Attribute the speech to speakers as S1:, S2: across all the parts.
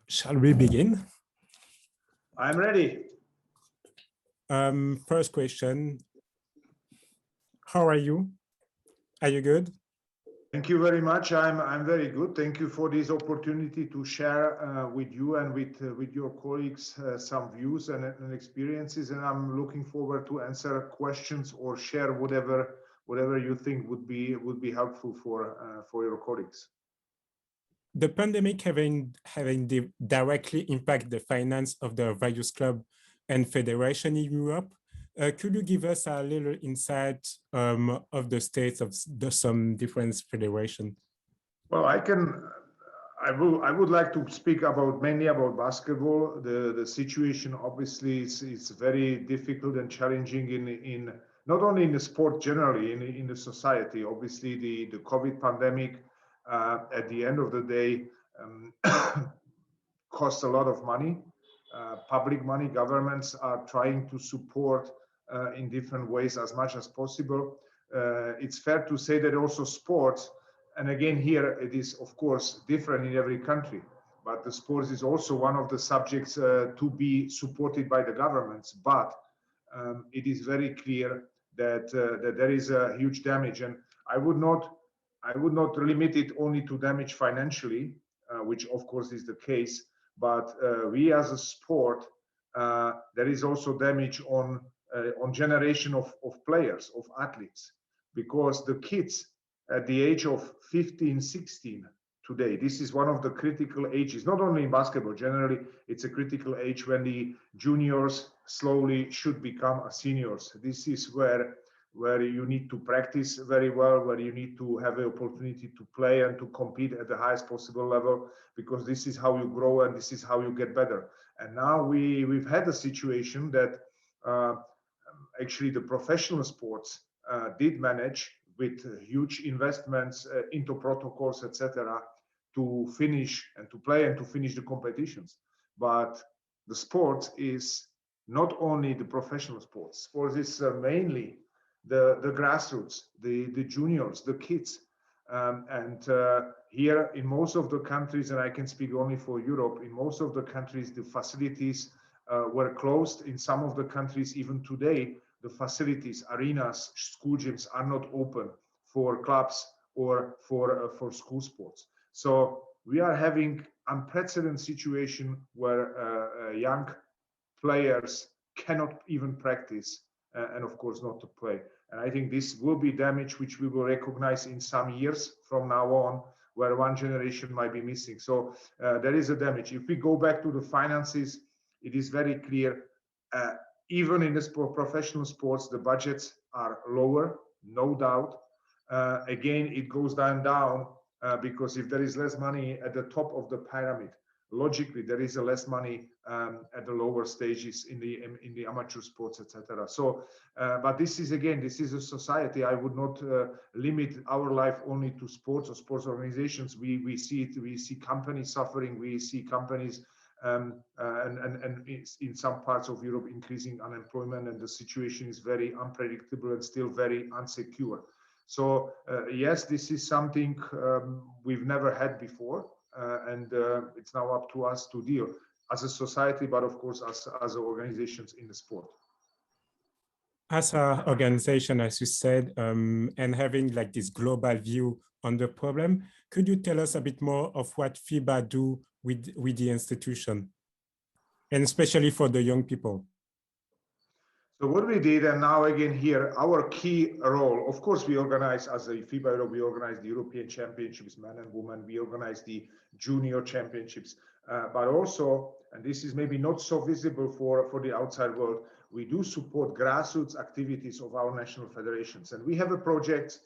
S1: Shall we begin?
S2: I'm ready.
S1: First question. How are you? Are you good?
S2: Thank you very much. I'm very good. Thank you for this opportunity to share with you and with your colleagues some views and experiences. And I'm looking forward to answer questions or share whatever you think would be helpful for your colleagues.
S1: The pandemic having directly impact the finance of the various club and federation in Europe. Could you give us a little insight of the states of some different federations?
S2: Well, I would like to speak mainly about basketball. The situation obviously is very difficult and challenging in not only in the sport generally, in the society. Obviously, the COVID pandemic at the end of the day costs a lot of money. Public money. Governments are trying to support in different ways as much as possible. It's fair to say that also sports, and again here it is of course different in every country, but the sports is also one of the subjects to be supported by the governments. But it is very clear that there is a huge damage, and I would not limit it only to damage financially, which of course is the case, but we as a sport, there is also damage on generation of players, of athletes, because the kids at the age of 15, 16 today, this is one of the critical ages, not only in basketball, generally, it's a critical age when the juniors slowly should become seniors. This is where you need to practice very well, where you need to have the opportunity to play and to compete at the highest possible level, because this is how you grow and this is how you get better. And now we've had a situation that actually the professional sports did manage with huge investments into protocols, etc., to finish and to play and to finish the competitions. But the sport is not only the professional sports. Sports is mainly the grassroots, the juniors, the kids. Here in most of the countries, and I can speak only for Europe, in most of the countries, the facilities were closed. In some of the countries, even today, the facilities, arenas, school gyms are not open for clubs or for school sports. So we are having unprecedented situation where young players cannot even practice and of course not to play. And I think this will be damage which we will recognize in some years from now on, where one generation might be missing. So there is a damage. If we go back to the finances, it is very clear, even in the professional sports, the budgets are lower, no doubt. Again, it goes down because if there is less money at the top of the pyramid, logically there is less money at the lower stages in the amateur sports, etc. So, but this is a society. I would not limit our life only to sports or sports organizations. We see it. We see companies suffering. We see companies and in some parts of Europe increasing unemployment, and the situation is very unpredictable and still very unsecure. So yes, this is something we've never had before, and it's now up to us to deal as a society, but of course as organizations in the sport.
S1: As an organization, as you said, and having like this global view on the problem, could you tell us a bit more of what Fiba do with the institution, and especially for the young people?
S2: So what we did, and now again here, our key role, of course, we organize as a Fiba, we organize the European Championships, men and women, we organize the Junior Championships, but also, and this is maybe not so visible for the outside world, we do support grassroots activities of our national federations. And we have a project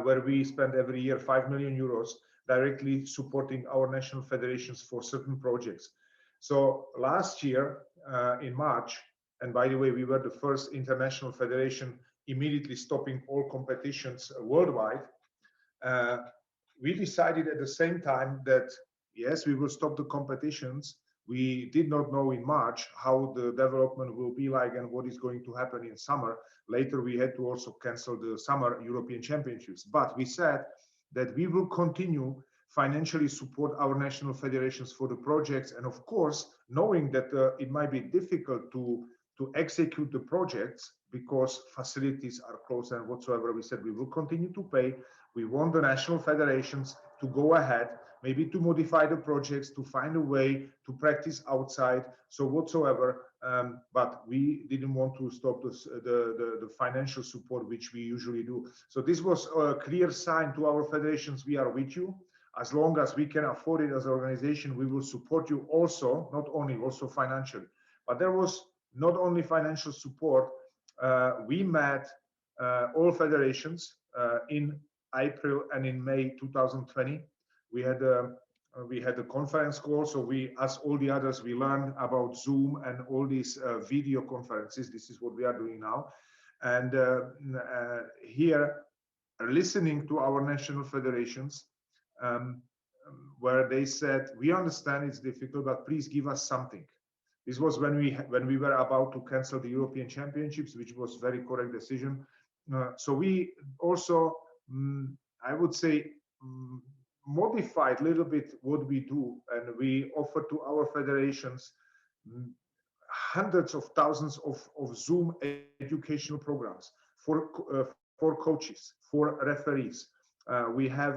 S2: where we spend every year 5 million euros directly supporting our national federations for certain projects. So last year in March, and by the way, we were the first international federation immediately stopping all competitions worldwide. We decided at the same time that, yes, we will stop the competitions. We did not know in March how the development will be like and what is going to happen in summer. Later, we had to also cancel the summer European Championships. But we said that we will continue financially support our national federations for the projects. And of course, knowing that it might be difficult to execute the projects because facilities are closed and whatsoever, we said we will continue to pay. We want the national federations to go ahead, maybe to modify the projects, to find a way to practice outside, so whatsoever. But we didn't want to stop the financial support, which we usually do. So this was a clear sign to our federations: we are with you. As long as we can afford it as an organization, we will support you also, not only also financially. But there was not only financial support. We met all federations in April and in May 2020. We had a conference call, so we, as all the others, we learned about Zoom and all these video conferences. This is what we are doing now. And here, listening to our national federations, where they said, we understand it's difficult, but please give us something. This was when we were about to cancel the European Championships, which was a very correct decision. So we also, I would say, modified a little bit what we do, and we offer to our federations hundreds of thousands of Zoom educational programs for coaches, for referees. We have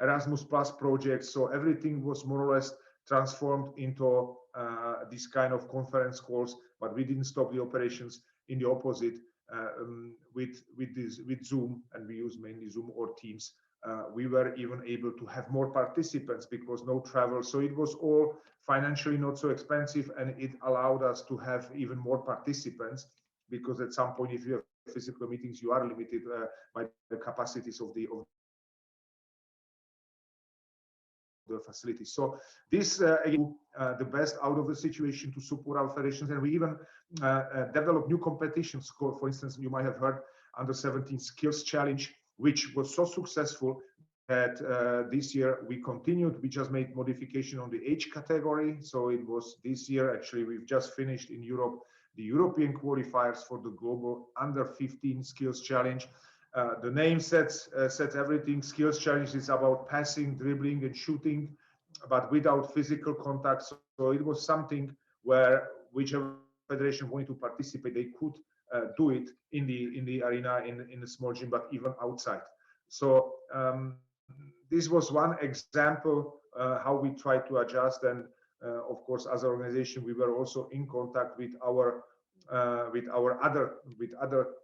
S2: Erasmus Plus projects, so everything was more or less transformed into this kind of conference calls, but we didn't stop the operations. In the opposite, with Zoom, and we use mainly Zoom or Teams, we were even able to have more participants because no travel. So it was all financially not so expensive, and it allowed us to have even more participants, because at some point, if you have physical meetings, you are limited by the capacities of the facilities. So this the best out of the situation to support our federations, and we even developed new competitions. For instance, you might have heard under 17 skills challenge, which was so successful that this year we continued. We just made modification on the age category. So it was this year, actually, we've just finished in Europe the European qualifiers for the global under 15 skills challenge. The name sets everything. Skills challenge is about passing, dribbling, and shooting, but without physical contact. So it was something where whichever federation wanted to participate, they could do it in the arena, in a small gym, but even outside. So this was one example how we try to adjust. And of course, as an organization, we were also in contact with other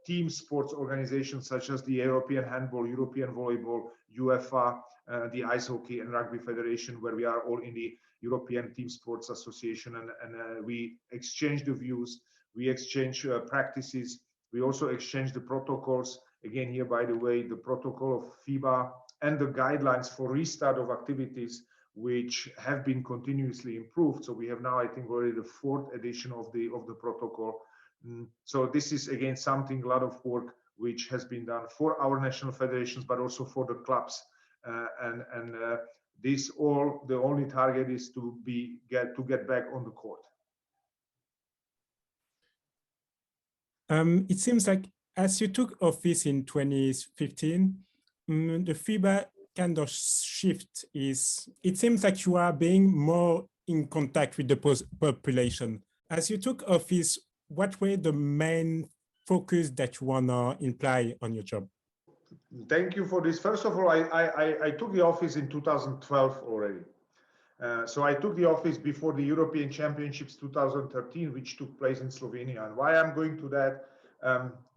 S2: team sports organizations, such as the European Handball, European Volleyball, UEFA, the Ice Hockey and Rugby Federation, where we are all in the European Team Sports Association, and we exchange the views, we exchange practices, we also exchange the protocols. Again, here, by the way, the protocol of Fiba and the guidelines for restart of activities, which have been continuously improved. So we have now, I think, already the 4th edition of the protocol. So this is again something, a lot of work which has been done for our national federations, but also for the clubs. This all, the only target is to get back on the court.
S1: It seems like as you took office in 2015, the FIBA kind of shift is, it seems like you are being more in contact with the population. As you took office, what were the main focus that you want to imply on your job?
S2: Thank you for this. First of all, I took the office in 2012 already. So I took the office before the European Championships 2013, which took place in Slovenia. And why I'm going to that,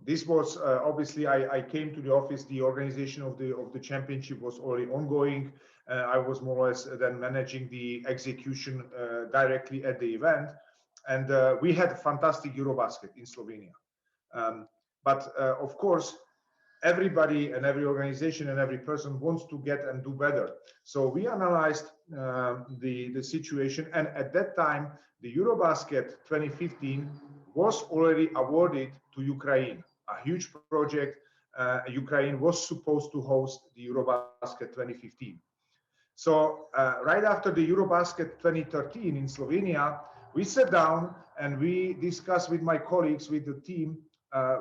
S2: this was obviously I came to the office. The organization of the championship was already ongoing. I was more or less then managing the execution directly at the event, and we had a fantastic Eurobasket in Slovenia. But of course, everybody and every organization and every person wants to get and do better. So we analyzed the situation, and at that time, the Eurobasket 2015 was already awarded to Ukraine, a huge project. Ukraine was supposed to host the Eurobasket 2015. So right after the Eurobasket 2013 in Slovenia, we sat down and we discussed with my colleagues, with the team,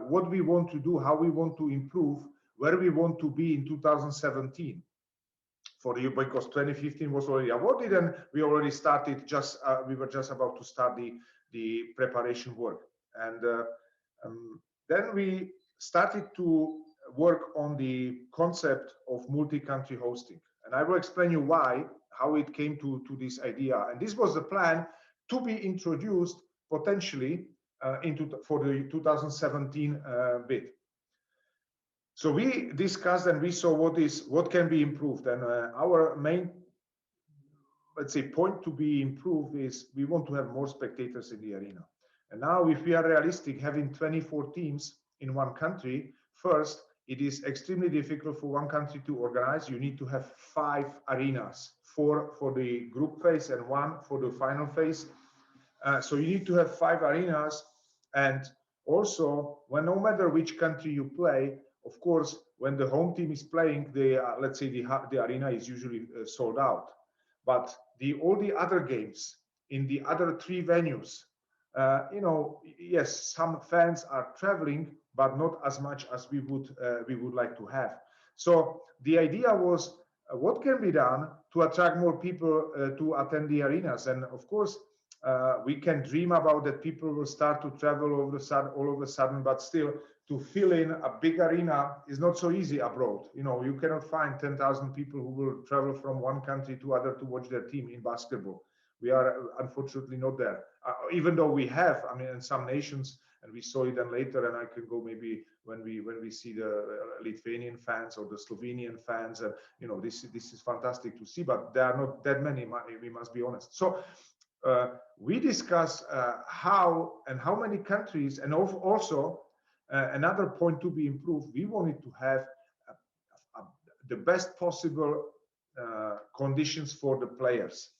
S2: what we want to do, how we want to improve, where we want to be in 2017. for the, because 2015 was already awarded, and we already started we were just about to start the preparation work. And then we started to work on the concept of multi-country hosting. And I will explain you how it came to this idea. And this was the plan to be introduced potentially for the 2017 bid. So we discussed and we saw what can be improved. And our main, let's say, point to be improved is we want to have more spectators in the arena. And now, if we are realistic, having 24 teams in one country, first, it is extremely difficult for one country to organize. You need to have 5 arenas, 4 for the group phase and 1 for the final phase. So you need to have 5 arenas. And also, no matter which country you play, of course, when the home team is playing, let's say the arena is usually sold out. But all the other games in the other 3 venues, yes, some fans are traveling, but not as much as we would like to have. So the idea was, what can be done to attract more people to attend the arenas? And of course, we can dream about that people will start to travel all of a sudden, but still to fill in a big arena is not so easy abroad. You cannot find 10,000 people who will travel from one country to other to watch their team in basketball. We are unfortunately not there, even though we have, in some nations, and we saw it then later, and I can go maybe when we see the Lithuanian fans or the Slovenian fans, and this is fantastic to see, but there are not that many, we must be honest. So we discuss how many countries, and also another point to be improved, we wanted to have the best possible conditions for the players.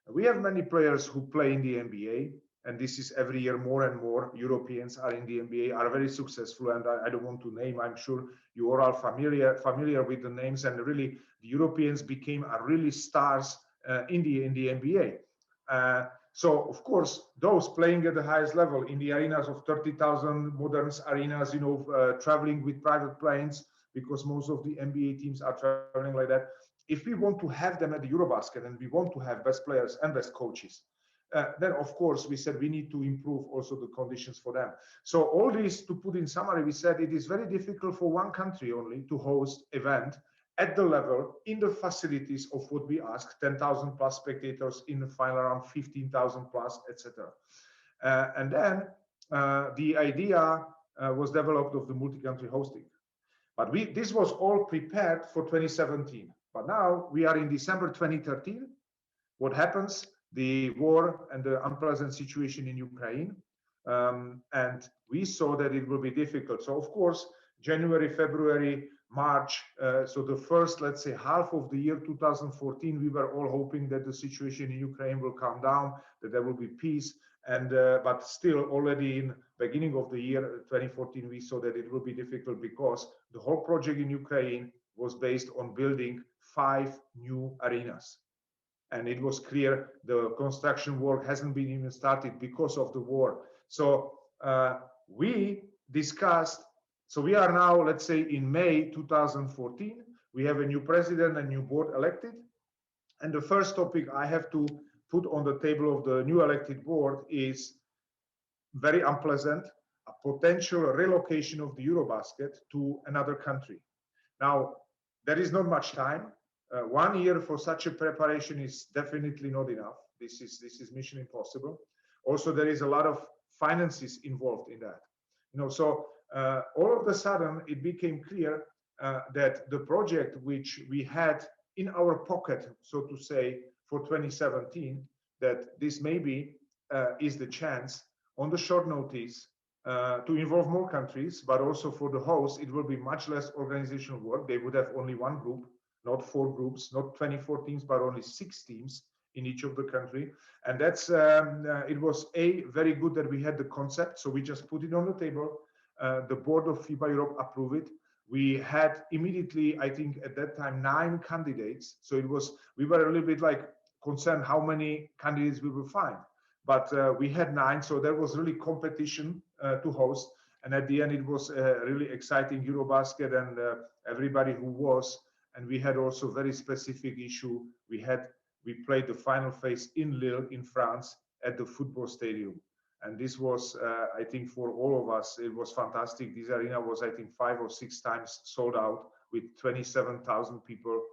S2: We have many players who play in the NBA, and this is every year more and more Europeans are in the NBA, are very successful, and I don't want to name, I'm sure you are all familiar with the names, and really the Europeans became really stars in the NBA. So of course, those playing at the highest level in the arenas of 30,000 modern arenas, traveling with private planes, because most of the NBA teams are traveling like that. If we want to have them at the Eurobasket and we want to have best players and best coaches, then of course we said we need to improve also the conditions for them. So all this, to put in summary, we said it is very difficult for one country only to host event at the level, in the facilities of what we ask, 10,000 plus spectators, in the final round 15,000 plus, etc. And then the idea was developed of the multi-country hosting. But this was all prepared for 2017. But now we are in December 2013. What happens? The war and the unpleasant situation in Ukraine. And we saw that it will be difficult. So of course, January, February, March, so the first, let's say, half of the year 2014, we were all hoping that the situation in Ukraine will calm down, that there will be peace. And but still, already in beginning of the year 2014, we saw that it will be difficult because the whole project in Ukraine was based on building 5 new arenas. And it was clear the construction work hasn't been even started because of the war. So we discussed, so we are now, let's say, in May 2014, we have a new president and new board elected. And the first topic I have to put on the table of the new elected board is very unpleasant, a potential relocation of the Eurobasket to another country. Now, there is not much time. 1 year for such a preparation is definitely not enough. This is mission impossible. Also, there is a lot of finances involved in that. So all of a sudden, it became clear that the project which we had in our pocket, so to say, for 2017, that this maybe is the chance on the short notice to involve more countries, but also for the host, it will be much less organizational work. They would have only one group, not 4 groups, not 24 teams, but only 6 teams in each of the country. And that's, it was very good that we had the concept. So we just put it on the table. The board of FIBA Europe approved it. We had immediately, I think at that time, 9 candidates. So we were a little bit like concerned how many candidates we will find. But we had 9, so there was really competition to host. And at the end, it was really exciting Eurobasket, and everybody who was and we had also very specific issue. We played the final phase in Lille in France at the football stadium, and this was I think for all of us it was fantastic. This arena was I think 5 or 6 times sold out with 27,000 people,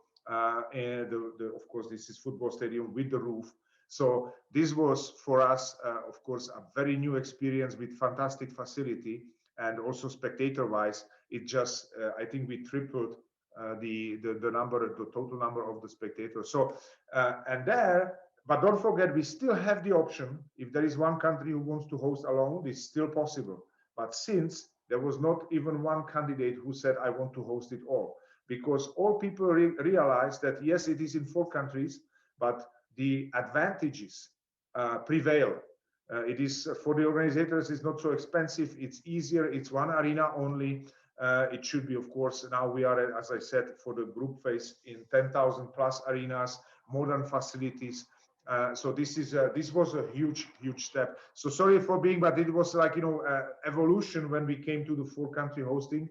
S2: and of course this is football stadium with the roof. So this was for us of course a very new experience with fantastic facility, and also spectator wise it just I think we tripled the total number of the spectators. So and there, but don't forget, we still have the option, if there is one country who wants to host alone, it's still possible. But since there was not even one candidate who said I want to host it all, because all people realize that yes, it is in 4 countries, but the advantages prevail. It is for the organizers, it's not so expensive, it's easier, it's one arena only. It should be, of course, now we are, as I said, for the group phase in 10,000 plus arenas, modern facilities. So this was a huge step. So sorry for being, but it was like, evolution when we came to the 4-country hosting.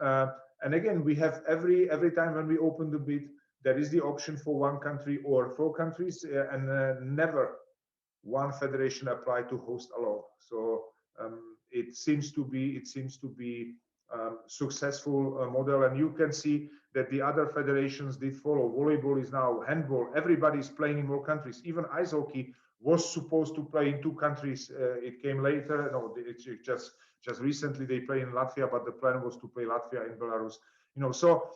S2: And again, we have every time when we open the bid, there is the option for 1 country or 4 countries, and never one federation applied to host alone. So it seems to be successful model, and you can see that the other federations did follow. Volleyball is now, handball, everybody is playing in more countries. Even ice hockey was supposed to play in 2 countries. It came later. No, it's just recently they play in Latvia, but the plan was to play Latvia in Belarus. So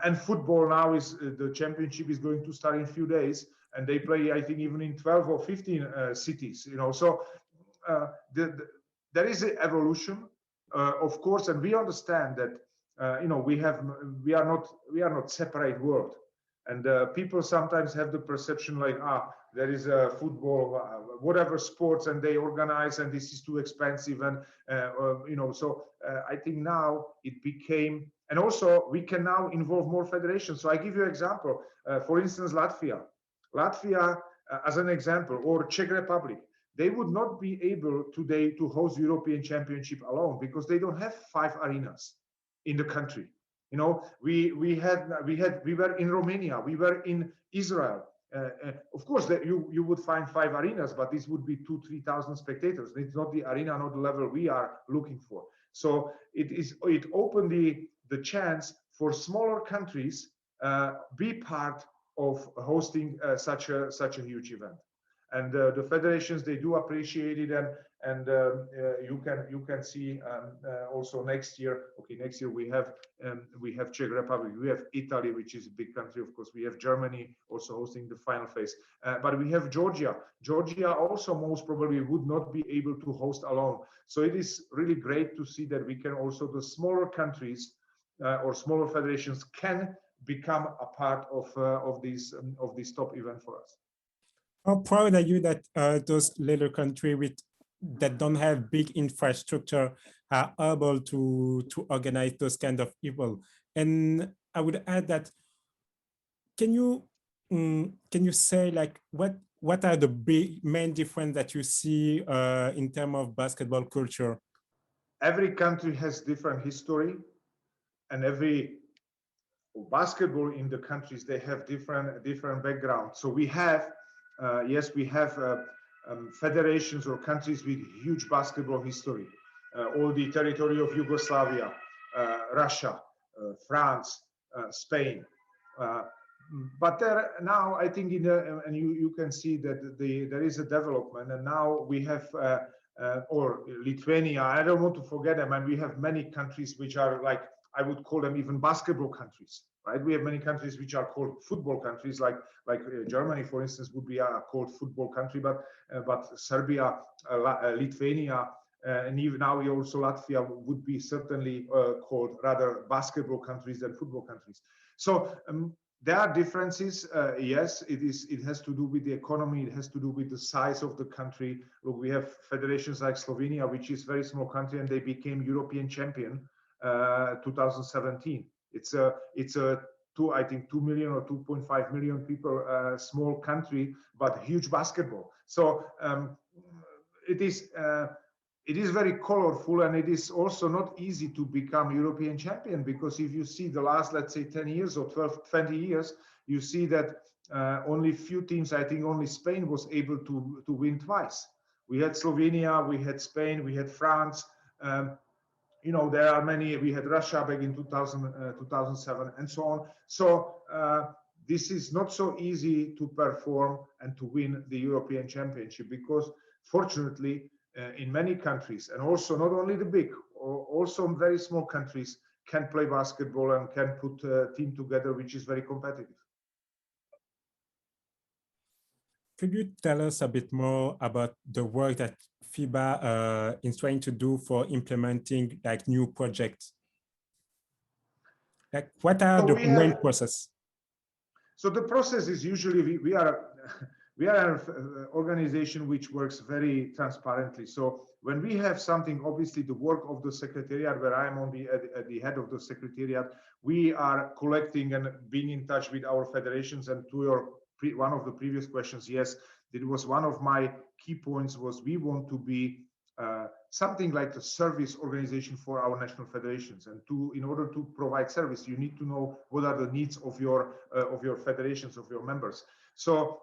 S2: and football now is the championship is going to start in a few days, and they play I think even in 12 or 15 cities. So there is an evolution. Of course, and we understand that we are not separate world, and people sometimes have the perception like there is a football, whatever sports, and they organize, and this is too expensive, and so I think now it became, and also we can now involve more federations. So I give you an example. For instance, Latvia as an example, or Czech Republic. They would not be able today to host European Championship alone because they don't have 5 arenas in the country. We were in Romania, we were in Israel. Of course, you would find 5 arenas, but this would be 2,000-3,000 spectators. It's not the arena, not the level we are looking for. So it opened the chance for smaller countries be part of hosting such a huge event. And the federations, they do appreciate it, and you can see also next year. Okay, next year we have Czech Republic, we have Italy, which is a big country, of course. We have Germany also hosting the final phase, but we have Georgia. Georgia also most probably would not be able to host alone. So it is really great to see that we can also, the smaller countries or smaller federations can become a part of this top event for us.
S1: How proud are you that those little countries that don't have big infrastructure are able to organize those kind of events? And I would add that, can you say like what are the main difference that you see in terms of basketball culture?
S2: Every country has different history, and every basketball in the countries, they have different background. So we have yes, we have federations or countries with huge basketball history. All the territory of Yugoslavia, Russia, France, Spain. But there now, I think, and you can see that there is a development, and now we have, or Lithuania, I don't want to forget them, and we have many countries which are like, I would call them even basketball countries, right? We have many countries which are called football countries, like Germany, for instance, would be called football country, but Serbia, Lithuania, and even now also Latvia would be certainly called rather basketball countries than football countries. So there are differences. Yes, it has to do with the economy. It has to do with the size of the country. Look, we have federations like Slovenia, which is a very small country, and they became European champion 2017. It's a I think 2 million or 2.5 million people, small country, but huge basketball. So it is it is very colorful, and it is also not easy to become European champion, because if you see the last, let's say, 10 years or 12, 20 years, you see that only few teams, I think only Spain was able to win twice. We had Slovenia, we had Spain, we had France. You know, there are many, we had Russia back in 2007 and so on. So this is not so easy to perform and to win the European Championship, because fortunately, in many countries, and also not only the big, also very small countries can play basketball and can put a team together which is very competitive.
S1: Could you tell us a bit more about the work that Fiba is trying to do for implementing like new projects? Like, what are the main process?
S2: So the process is usually we are an organization which works very transparently. So when we have something, obviously the work of the secretariat, where I am on at the head of the secretariat, we are collecting and being in touch with our federations. And to your one of the previous questions, yes, it was one of my key points, was we want to be something like a service organization for our national federations. And in order to provide service, you need to know what are the needs of your federations, of your members. So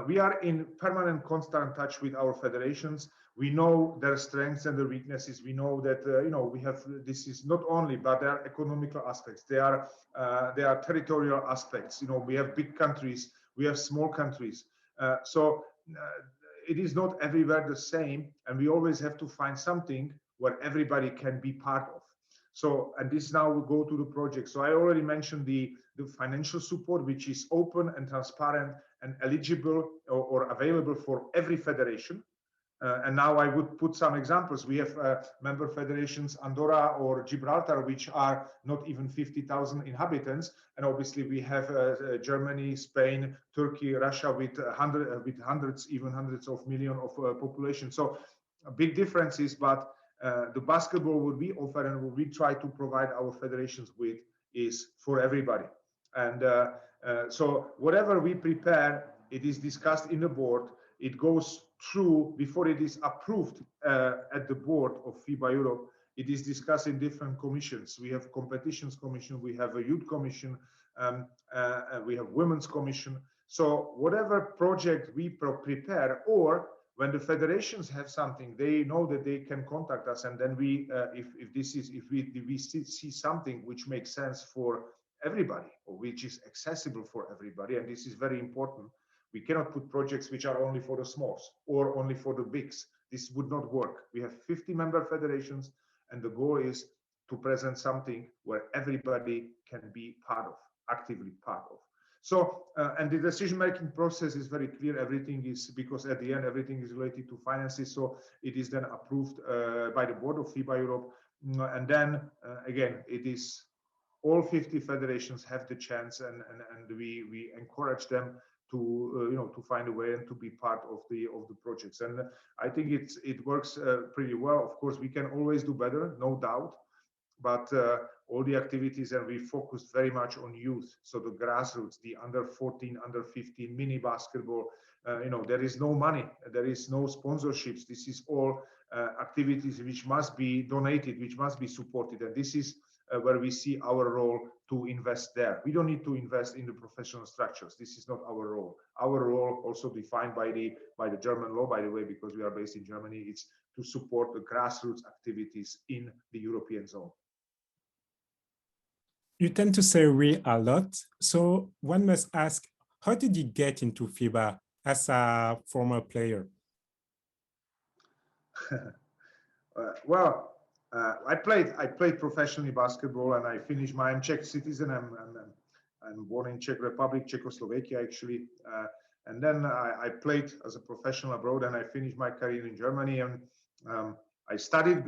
S2: we are in permanent, constant touch with our federations. We know their strengths and their weaknesses. We know that you know, we have, this is not only, but there are economical aspects. There are territorial aspects. You know, we have big countries, we have small countries. It is not everywhere the same, and we always have to find something where everybody can be part of. So, and this now will go to the project. So I already mentioned the financial support, which is open and transparent and eligible or available for every federation. And now I would put some examples. We have member federations, Andorra or Gibraltar, which are not even 50,000 inhabitants. And obviously we have Germany, Spain, Turkey, Russia with hundreds, even hundreds of millions of population. So big differences, but the basketball would we offer and what we try to provide our federations with is for everybody. And so whatever we prepare, it is discussed in the board. It goes through, before it is approved at the board of FIBA Europe, it is discussed in different commissions. We have competitions commission, we have a youth commission, we have women's commission. So whatever project we prepare, or when the federations have something, they know that they can contact us, and then we, if we see something which makes sense for everybody, or which is accessible for everybody, and this is very important. We cannot put projects which are only for the smalls or only for the bigs. This would not work. We have 50 member federations, and the goal is to present something where everybody can be part of, actively part of. So, and the decision-making process is very clear. Everything is, because at the end, everything is related to finances. So it is then approved by the board of FIBA Europe. And then again, it is all 50 federations have the chance, and we encourage them to you know, to find a way and to be part of the projects. And I think it works pretty well. Of course, we can always do better, no doubt. But all the activities, and we focused very much on youth. So the grassroots, the under 14, under 15 mini basketball. You know, there is no money, there is no sponsorships. This is all activities which must be donated, which must be supported. And this is where we see our role to invest there. We don't need to invest in the professional structures. This is not our role. Our role, also defined by the German law, by the way, because we are based in Germany, it's to support the grassroots activities in the European zone.
S1: You tend to say we a lot. So one must ask, how did you get into FIBA as a former player?
S2: Well, I played professionally basketball, and I finished I'm Czech citizen. I'm born in Czech Republic, Czechoslovakia actually, and then I played as a professional abroad, and I finished my career in Germany. And I studied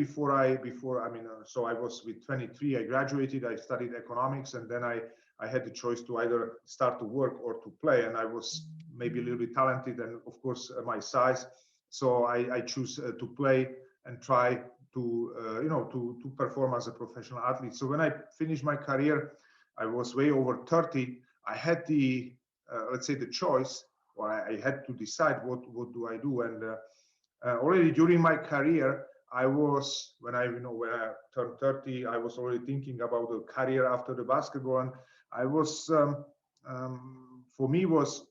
S2: so I was with 23. I graduated. I studied economics, and then I had the choice to either start to work or to play. And I was maybe a little bit talented, and of course my size, so I choose to play and try to you know, to perform as a professional athlete. So when I finished my career, I was way over 30. I had the let's say the choice, or I had to decide what do I do. And already during my career, I was, when I turned 30, I was already thinking about a career after the basketball, and I was, for me, was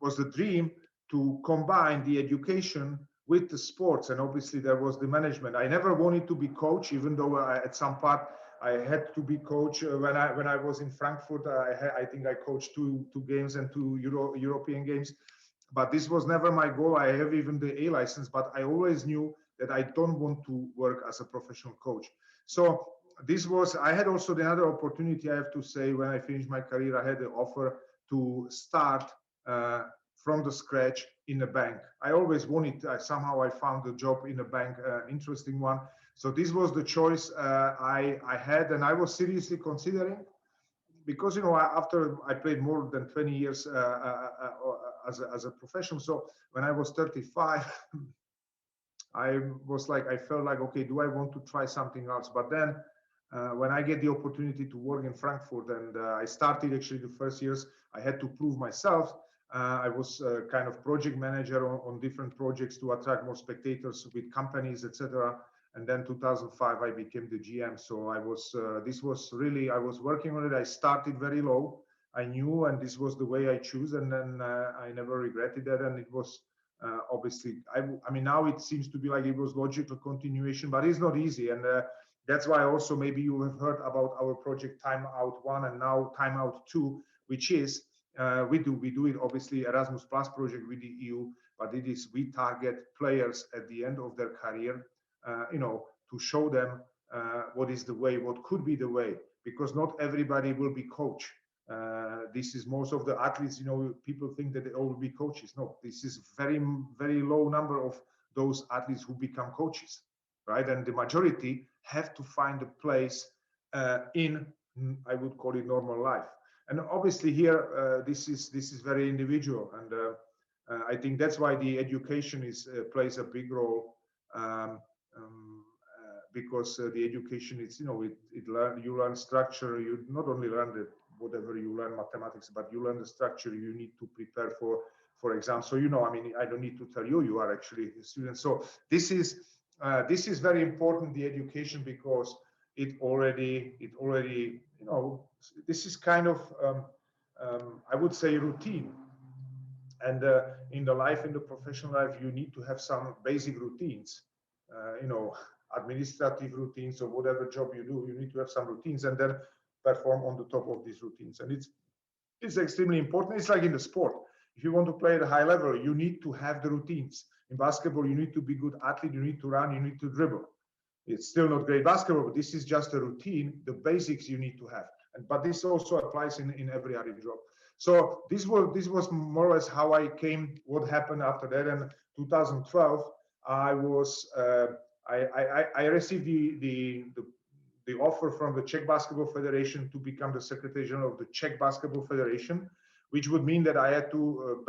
S2: the dream to combine the education with the sports, and obviously there was the management. I never wanted to be coach, even though at some part I had to be coach. When I was in Frankfurt, I think I coached two games and two European games, but this was never my goal. I have even the A license, but I always knew that I don't want to work as a professional coach. So this was, I had also another opportunity, I have to say, when I finished my career, I had the offer to start from the scratch in a bank. I always wanted, somehow I found a job in a bank, interesting one. So this was the choice I had, and I was seriously considering, because, you know, after I played more than 20 years as a professional, so when I was 35, I was like, I felt like, okay, do I want to try something else? But then when I get the opportunity to work in Frankfurt, and I started actually the first years, I had to prove myself. I was kind of project manager on different projects to attract more spectators with companies, etc. And then 2005, I became the GM. So I was, this was really, I was working on it. I started very low. I knew, and this was the way I choose. And then I never regretted that. And it was obviously, I mean, now it seems to be like it was logical continuation, but it's not easy. And that's why also maybe you have heard about our project Time Out 1 and now Time Out 2, which is, we do it obviously Erasmus Plus project with the EU, but it is, we target players at the end of their career, you know, to show them what is the way, what could be the way, because not everybody will be coach. This is most of the athletes, you know, people think that they all will be coaches. No, this is very, very low number of those athletes who become coaches, right? And the majority have to find a place in, I would call it, normal life. And obviously here, this is very individual, and I think that's why the education is plays a big role, because the education is, you know, you learn structure. You not only learn the whatever you learn mathematics, but you learn the structure you need to prepare for exams. So, you know, I mean, I don't need to tell you, you are actually a student. So this is very important, the education, because it already, you know, this is kind of, I would say, routine. And in the life, in the professional life, you need to have some basic routines, you know, administrative routines, or whatever job you do, you need to have some routines, and then perform on the top of these routines. And it's extremely important. It's like in the sport. If you want to play at a high level, you need to have the routines. In basketball, you need to be good athlete, you need to run, you need to dribble. It's still not great basketball, but this is just a routine, the basics you need to have. But this also applies in every other job. So this was more or less how I came, what happened after that. And 2012, I was, I received the offer from the Czech Basketball Federation to become the Secretary General of the Czech Basketball Federation, which would mean that I had to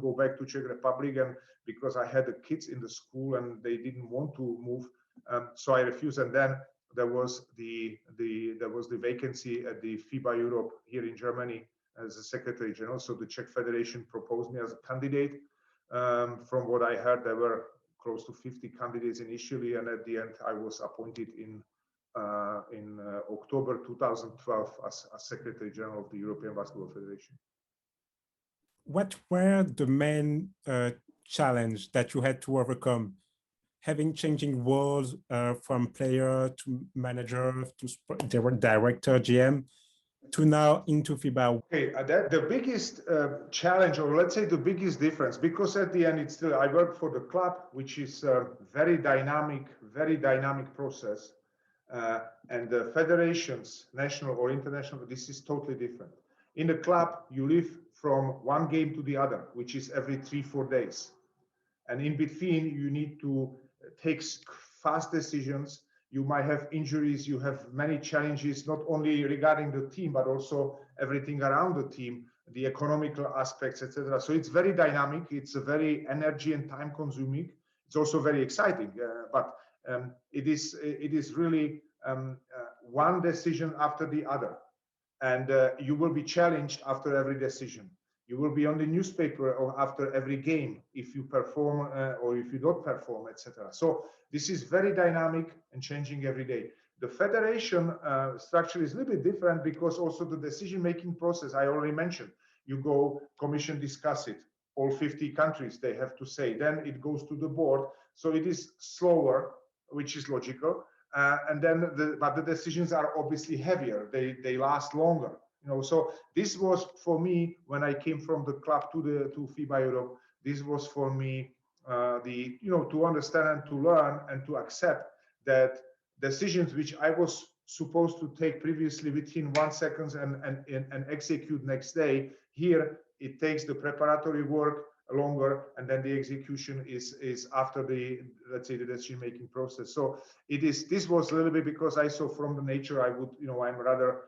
S2: go back to Czech Republic, and because I had the kids in the school and they didn't want to move, so I refused. And then there was the vacancy at the Fiba Europe here in Germany as a Secretary General. So the Czech Federation proposed me as a candidate. From what I heard, there were close to 50 candidates initially, and at the end, I was appointed in October 2012 as Secretary General of the European Basketball Federation.
S1: What were the main challenge that you had to overcome, having changing roles from player to manager to director, GM, to now into FIBA?
S2: Okay, the biggest challenge, or let's say the biggest difference, because at the end, it's still, I work for the club, which is a very dynamic process. And the federations, national or international, this is totally different. In the club, you live from one game to the other, which is every 3-4 days. And in between, you need to take fast decisions. You might have injuries, you have many challenges, not only regarding the team, but also everything around the team, the economical aspects, etc. So it's very dynamic. It's a very energy and time consuming. It's also very exciting, but it is really one decision after the other. And you will be challenged after every decision. You will be on the newspaper or after every game if you perform or if you don't perform, etc. So this is very dynamic and changing every day. The federation structure is a little bit different because also the decision-making process I already mentioned. You go, commission discuss it. All 50 countries, they have to say. Then it goes to the board. So it is slower, which is logical. And then, but the decisions are obviously heavier. They last longer. You know, so this was for me when I came from the club to FIBA Europe. This was for me to understand and to learn and to accept that decisions which I was supposed to take previously within 1 second and execute next day, here it takes the preparatory work longer, and then the execution is after the, let's say, the decision making process. So this was a little bit because I saw from the nature I would, I'm rather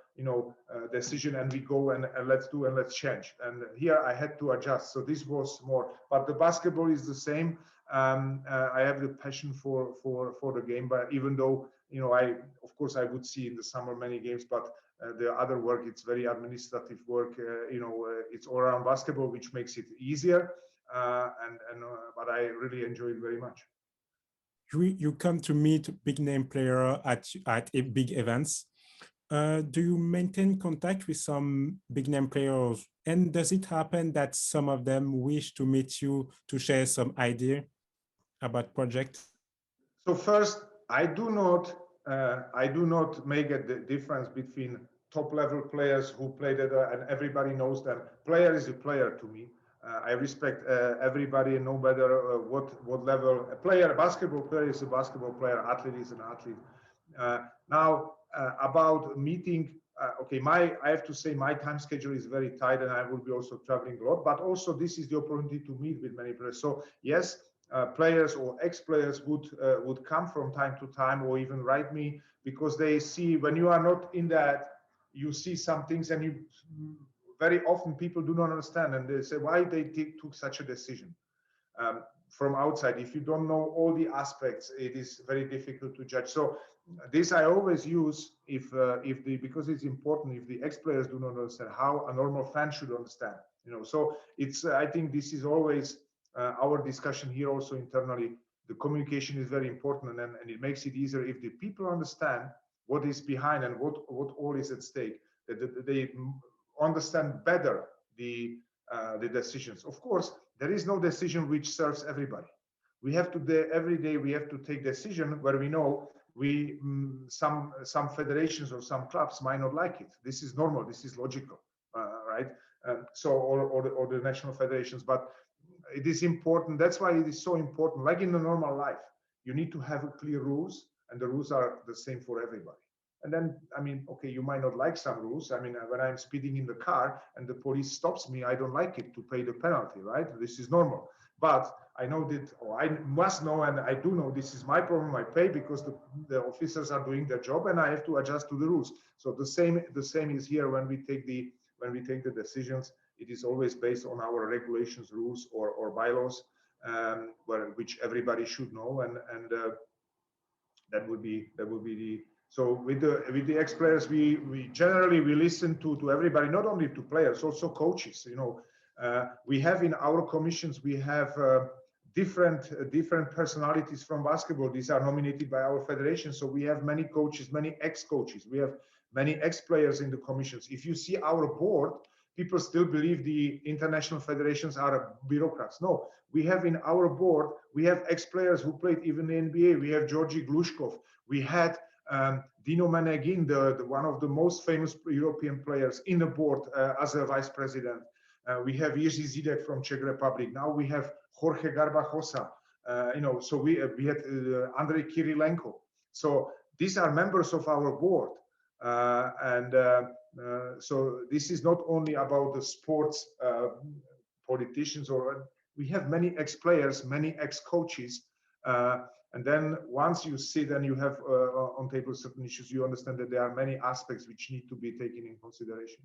S2: decision and we go and let's do and let's change, and here I had to adjust. So this was more, but the basketball is the same. I have the passion for the game, but even though of course I would see in the summer many games, but the other work, it's very administrative work. It's all around basketball, which makes it easier. But I really enjoy it very much.
S1: You come to meet big name player at big events. Do you maintain contact with some big name players? And does it happen that some of them wish to meet you to share some idea about project?
S2: So first, I do not make a difference between top level players who played at and everybody knows them. Player is a player to me. I respect everybody, no matter what level. A basketball player is a basketball player. Athlete is an athlete. Now about meeting. Okay, I have to say my time schedule is very tight, and I will be also traveling a lot. But also, this is the opportunity to meet with many players. So yes. Players or ex-players would come from time to time or even write me, because they see when you are not in that, you see some things, and you very often people do not understand, and they say why they took such a decision from outside. If you don't know all the aspects, it is very difficult to judge. So this I always use because it's important. If the ex-players do not understand, how a normal fan should understand. So it's I think this is always. Our discussion here also internally, the communication is very important, and it makes it easier if the people understand what is behind and what all is at stake, that they understand better the decisions. Of course, there is no decision which serves everybody. We have to every day we have to take decision where we know some federations or some clubs might not like it. This is normal. This is logical, right? So or the national federations, but it is important. That's why it is so important. Like in the normal life, you need to have clear rules, and the rules are the same for everybody. And then, okay, you might not like some rules. When I'm speeding in the car and the police stops me, I don't like it to pay the penalty, right? This is normal. But I know that, or I must know, and I do know this is my problem. I pay because the officers are doing their job, and I have to adjust to the rules. So the same is here when we take the decisions. It is always based on our regulations, rules, or bylaws, which everybody should know, and that would be the. So with the ex-players, we generally listen to everybody, not only to players, also coaches. We have in our commissions we have different personalities from basketball. These are nominated by our federation. So we have many coaches, many ex-coaches. We have many ex-players in the commissions. If you see our board, people still believe the international federations are bureaucrats. No, we have in our board, we have ex-players who played even in the NBA. We have Georgi Glushkov. We had Dino Meneghin, the one of the most famous European players, in the board as a vice president. We have Jiří Zidek from Czech Republic. Now we have Jorge Garbajosa. So we had Andrei Kirilenko. So these are members of our board. So this is not only about the sports politicians, or we have many ex-players, many ex-coaches, and then once you sit and you have on table certain issues, you understand that there are many aspects which need to be taken in consideration.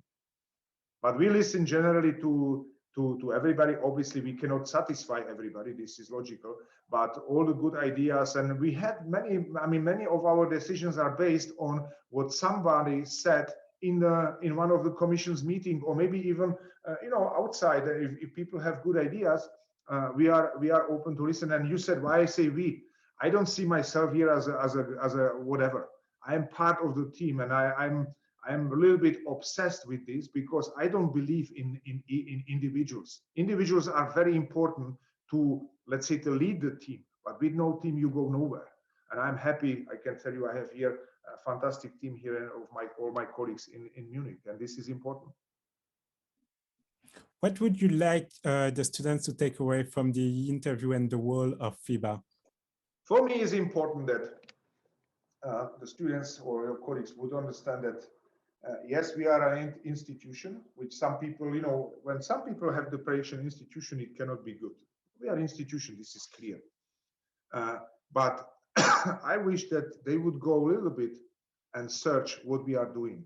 S2: But we listen generally to everybody. Obviously, we cannot satisfy everybody. This is logical. But all the good ideas, and we had many of our decisions are based on what somebody said in one of the commission's meeting, or maybe even outside, if people have good ideas, we are open to listen. And you said, why I say we? I don't see myself here as a whatever. I am part of the team, and I'm a little bit obsessed with this because I don't believe in individuals. Individuals are very important to, let's say, to lead the team, but with no team you go nowhere. And I'm happy, I can tell you, I have here a fantastic team here of all my colleagues in Munich, and this is important.
S1: What would you like the students to take away from the interview and the role of Fiba?
S2: For me, it's important that the students or your colleagues would understand that yes, we are an institution, which some people, when some people have the prediction institution, it cannot be good. We are an institution, this is clear. But I wish that they would go a little bit and search what we are doing.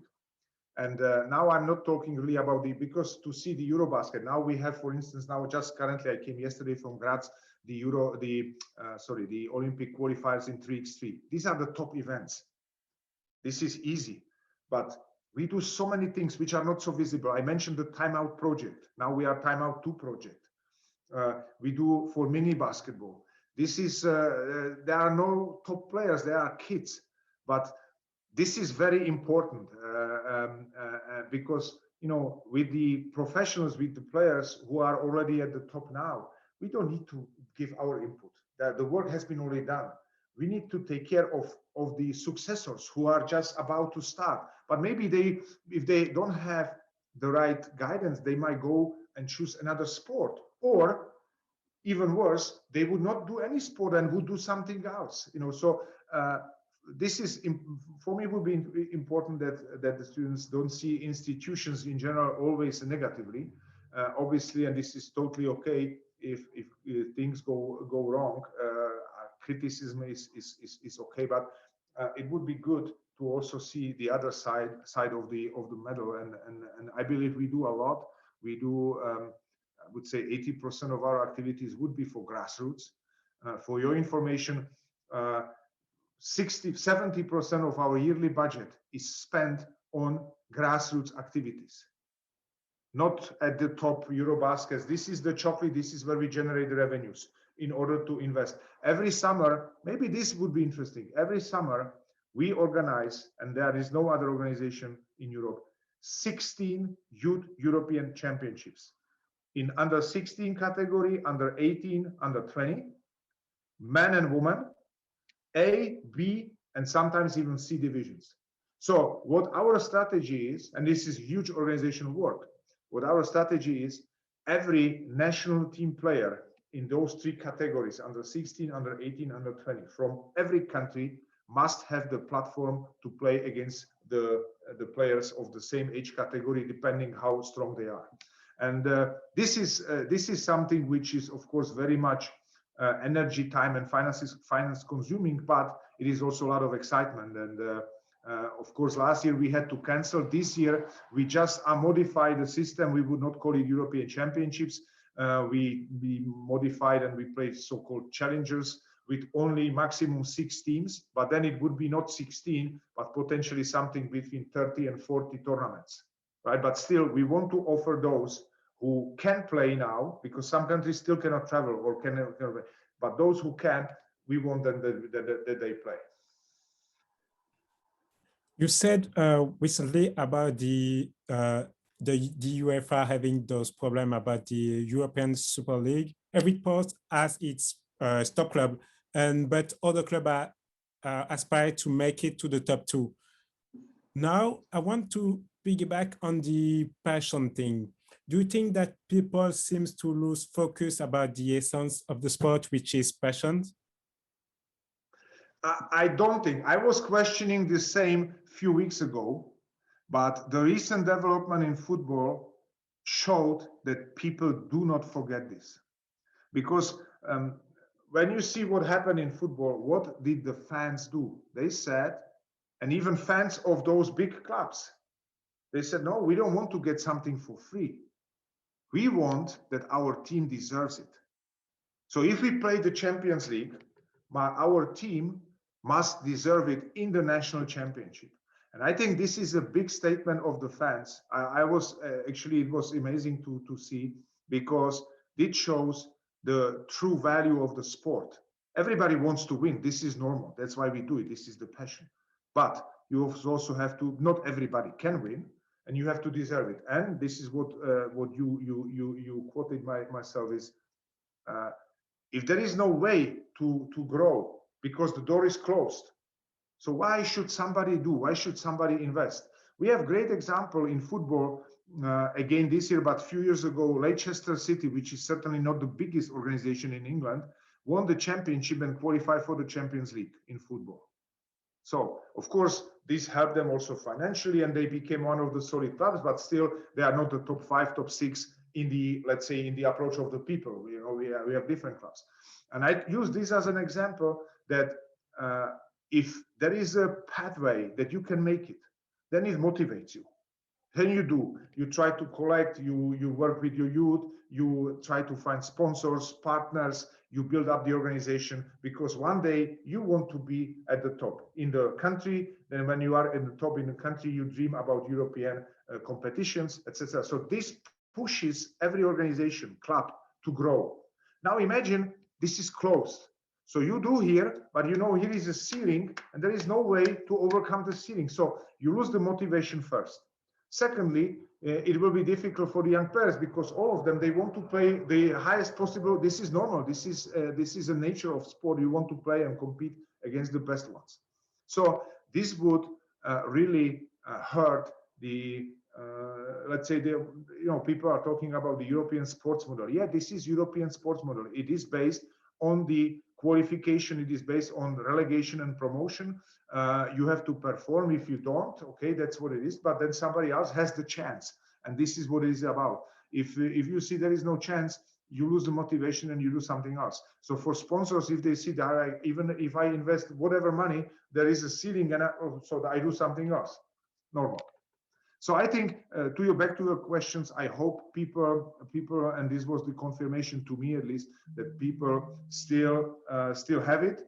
S2: And now I'm not talking really about because to see the Eurobasket, now we have, for instance, now just currently, I came yesterday from Graz, the Olympic qualifiers in 3x3. These are the top events. This is easy, but we do so many things which are not so visible. I mentioned the Timeout project. Now we are Timeout 2 project. We do for mini basketball. This is, there are no top players, there are kids, but this is very important because, with the professionals, with the players who are already at the top now, we don't need to give our input. The work has been already done. We need to take care of the successors who are just about to start. But maybe if they don't have the right guidance, they might go and choose another sport, or even worse, they would not do any sport and would do something else. So this is, for me, would be important that the students don't see institutions in general always negatively. Obviously, and this is totally okay if things go wrong. Criticism is okay, but it would be good to also see the other side of the medal. And I believe we do a lot. We do. I would say 80% of our activities would be for grassroots. For your information, 70% of our yearly budget is spent on grassroots activities, not at the top Eurobaskets. This is the chocolate, this is where we generate the revenues in order to invest. Every summer, maybe this would be interesting, every summer we organize, and there is no other organization in Europe, 16 youth European championships in under 16 category, under 18, under 20, men and women, A, B, and sometimes even C divisions. So what our strategy is, and this is huge organizational work, what our strategy is, every national team player in those three categories, under 16, under 18, under 20, from every country must have the platform to play against the players of the same age category, depending how strong they are. And this is something which is, of course, very much energy, time, and finance consuming, but it is also a lot of excitement. And of course, last year we had to cancel. This year we just modified the system. We would not call it European Championships. We modified and we played so-called challengers with only maximum 6 teams, but then it would be not 16, but potentially something between 30 and 40 tournaments, right? But still, we want to offer those who can play now, because some countries still cannot travel or cannot, but those who can, we want them that they play.
S1: You said recently about the UEFA having those problems about the European Super League. Every sport has its top club, but other clubs aspire to make it to the top 2. Now, I want to piggyback on the passion thing. Do you think that people seem to lose focus about the essence of the sport, which is passion?
S2: I don't think. I was questioning the same few weeks ago, but the recent development in football showed that people do not forget this. Because when you see what happened in football, what did the fans do? They said, and even fans of those big clubs, they said, no, we don't want to get something for free. We want that our team deserves it. So if we play the Champions League, our team must deserve it in the national championship. And I think this is a big statement of the fans. I was actually, it was amazing to see, because it shows the true value of the sport. Everybody wants to win. This is normal. That's why we do it. This is the passion. But you also have to, not everybody can win, and you have to deserve it. And this is what you quoted myself is, if there is no way to grow because the door is closed, so why should somebody do? Why should somebody invest? We have great example in football, again this year, but a few years ago, Leicester City, which is certainly not the biggest organization in England, won the championship and qualified for the Champions League in football. So, of course, this helped them also financially, and they became one of the solid clubs, but still, they are not the top 5, top 6 in the, let's say, in the approach of the people. You know, we have different clubs. And I use this as an example that if there is a pathway that you can make it, then it motivates you. Then you try to collect, you work with your youth, you try to find sponsors, partners, you build up the organization, because one day you want to be at the top in the country. Then when you are at the top in the country, you dream about European competitions, etc. So this pushes every organization, club, to grow. Now imagine this is closed. So you do here, but you know here is a ceiling, and there is no way to overcome the ceiling. So you lose the motivation first. Secondly, it will be difficult for the young players, because all of them, they want to play the highest possible. This is normal. This is a nature of sport. You want to play and compete against the best ones. So this would really hurt the, let's say, people are talking about the European sports model. Yeah, this is European sports model. It is based on the qualification. It is based on relegation and promotion. You have to perform. If you don't, okay, that's what it is. But then somebody else has the chance, and this is what it is about. If you see there is no chance, you lose the motivation and you do something else. So for sponsors, if they see that even if I invest whatever money, there is a ceiling, and so I do something else. Normal. So I think back to your questions, I hope people, and this was the confirmation to me at least, that people still have it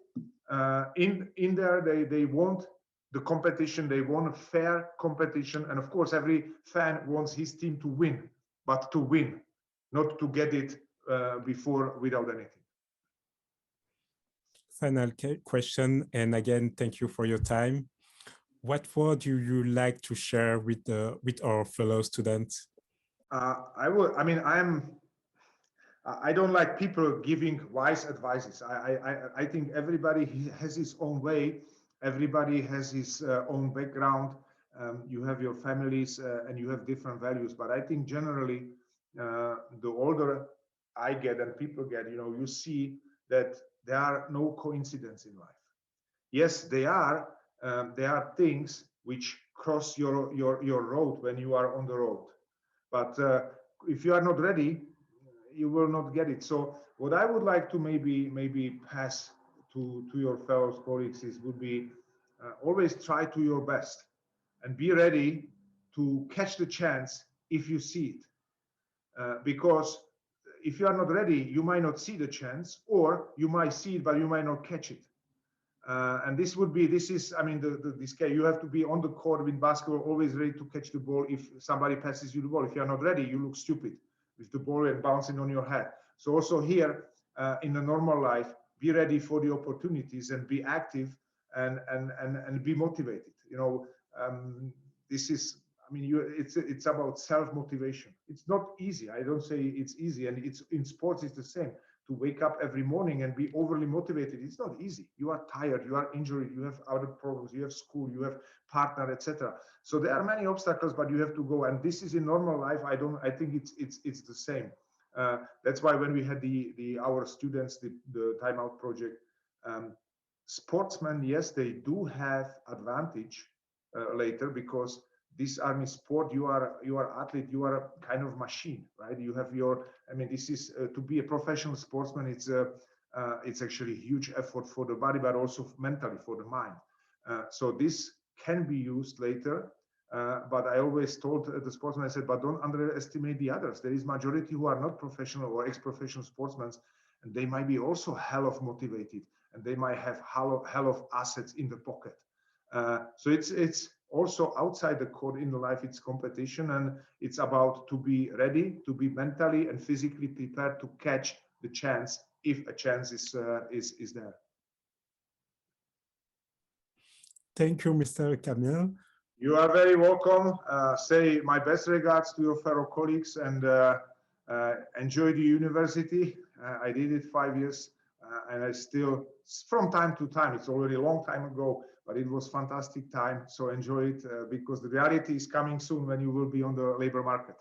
S2: in there. They want the competition, they want a fair competition, and of course every fan wants his team to win, but to win, not to get it before without anything.
S1: Final question, and again, thank you for your time. What word do you like to share with our fellow students?
S2: I don't like people giving wise advices. I think everybody has his own way. Everybody has his own background. You have your families and you have different values. But I think generally, the older I get and people get, you see that there are no coincidences in life. Yes, there are things which cross your road when you are on the road. But if you are not ready, you will not get it. So what I would like to maybe pass to your fellow colleagues would be always try to your best and be ready to catch the chance if you see it. Because if you are not ready, you might not see the chance, or you might see it, but you might not catch it. And this is, this case, you have to be on the court with basketball, always ready to catch the ball. If somebody passes you the ball, if you're not ready, you look stupid with the ball and bouncing on your head. So also here, in the normal life, be ready for the opportunities and be active and be motivated. This is, it's about self-motivation. It's not easy. I don't say it's easy, and it's in sports, it's the same. To wake up every morning and be overly motivated, it's not easy. You are tired, you are injured, you have other problems, you have school, you have partner, etc. So there are many obstacles, but you have to go. And this is in normal life. I think it's the same. That's why when we had our students, the timeout project, sportsmen, yes, they do have advantage later, because this army sport, you are athlete, you are a kind of machine, right? You have this is to be a professional sportsman. It's actually a huge effort for the body, but also mentally for the mind. So this can be used later. But I always told the sportsmen, I said, but don't underestimate the others. There is majority who are not professional or ex-professional sportsmen, and they might be also hell of motivated, and they might have hell of assets in the pocket. So it's also outside the court in the life, it's competition, and it's about to be ready, to be mentally and physically prepared to catch the chance if a chance is there.
S1: Thank you, Mr. Kamil.
S2: You are very welcome. Say my best regards to your fellow colleagues, and enjoy the university. I did it 5 years, and I still, from time to time, it's already a long time ago, but it was fantastic time. So enjoy it, because the reality is coming soon when you will be on the labor market.